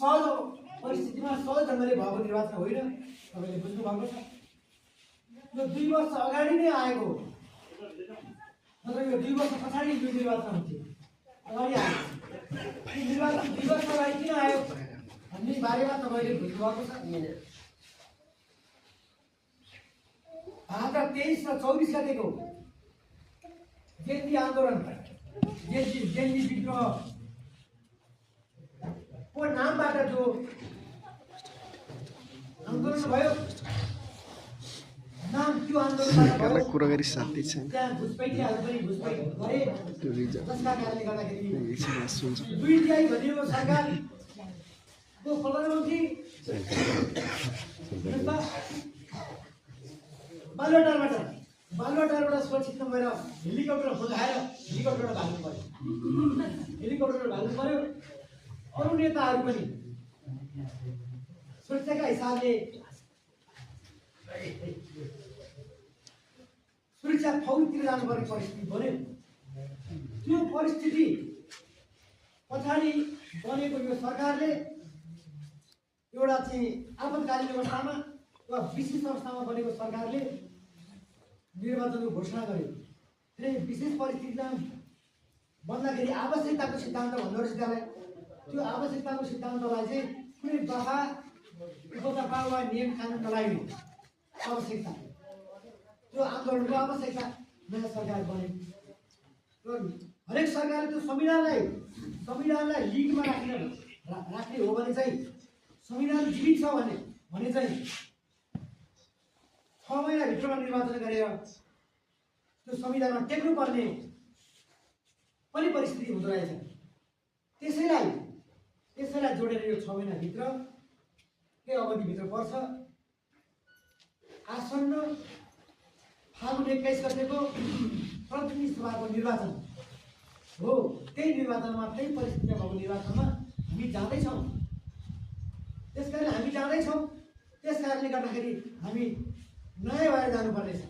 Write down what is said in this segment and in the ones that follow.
सहज परिस्थितिमा सहज ढङ्गले भएको निर्वाचन होइन। तपाईँले बुझ्नु भएको छ। यो 2 वर्ष अगाडि नै आएको हो, मतलब यो 2 वर्ष पछाडि यो निर्वाचन हुन्थ्यो, अगाडि आएको। यो निर्वाचन 2 वर्ष अगाडि किन आयो भन्ने बारेमा तपाईँले बुझ्नु भएको छ। भाद्र 23 र 24 गतेको जेन्जी आन्दोलन, जेन्जी विद्रोह को नामबाट जो आन्दोलन भयो, नाम त्यो आन्दोलनबाट भयो। कुरा गरी साथी छ त्यहाँ घुसपैठीहरू पनि घुसपैठी गरे, त्यो रिजन जसका कारणले गर्दाखेरि एकछिन सुन्छ 2 तिहाई भनिएको सरकारको प्रधानमन्त्री बालुवाटारबाट सुरक्षित नभएर हेलिकप्टर खोलाएर हेलिकप्टरबाट भाग्नु पर्यो। हेलिकप्टरबाट भाग्नु पर्यो। अरू नेताहरू पनि सुरक्षाका हिसाबले सुरक्षा फौजतिर जानुपर्ने परिस्थिति बन्यो। त्यो परिस्थिति पछाडि बनेको यो सरकारले एउटा चाहिँ आपतकालीन अवस्थामा वा विशेष अवस्थामा बनेको सरकारले निर्वाचनको घोषणा गर्यो। त्यसले विशेष परिस्थितिमा बन्दाखेरि आवश्यकताको सिद्धान्त भन्दो रहेछ त्यसलाई। त्यो आवश्यकताको सिद्धान्तलाई चाहिँ कुनै दफा उपदफा वा नियम कानुन नलाग्ने आवश्यकता, त्यो आन्दोलनको आवश्यकता नयाँ सरकार बन्यो। र हरेक सरकारले त्यो संविधानलाई लिडमा राख्ने हो भने चाहिँ, संविधान जीवित छ भने चाहिँ 6 महिनाभित्रमा निर्वाचन गरेर त्यो संविधानमा टेक्नुपर्ने पनि परिस्थिति हुँदो रहेछ। त्यसैलाई जोडेर यो 6 महिनाभित्र के अवधिभित्र पर्छ। आसन्न फागुन 21 गतेको प्रतिनिधि सभाको निर्वाचन हो। त्यही निर्वाचनमा, त्यही परिस्थितिमा भएको निर्वाचनमा हामी जाँदैछौँ। त्यस कारणले गर्दाखेरि हामी नयाँ भएर जानुपर्नेछ।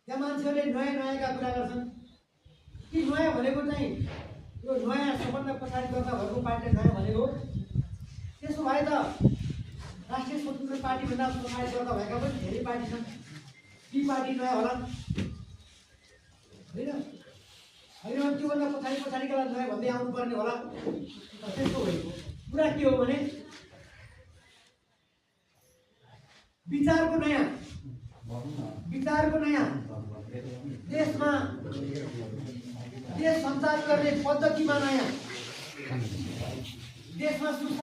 त्यहाँ मान्छेहरूले नयाँका कुरा गर्छन् कि नयाँ भनेको चाहिँ यो नयाँ सबभन्दा पछाडि दर्ता भएको पार्टीले नयाँ भनेको हो। त्यसो भए त राष्ट्रिय स्वतन्त्र पार्टीभन्दा पछाडि दर्ता भएका पनि धेरै पार्टी छन्, ती पार्टी नयाँ होला होइन? त्योभन्दा पछाडिकालाई नयाँ भन्दै आउनुपर्ने होला। त्यस्तो होइन। कुरा के हो भने विचारको नयाँ देशमा देश सञ्चालन गर्ने पद्धतिमा नयाँ, देशमा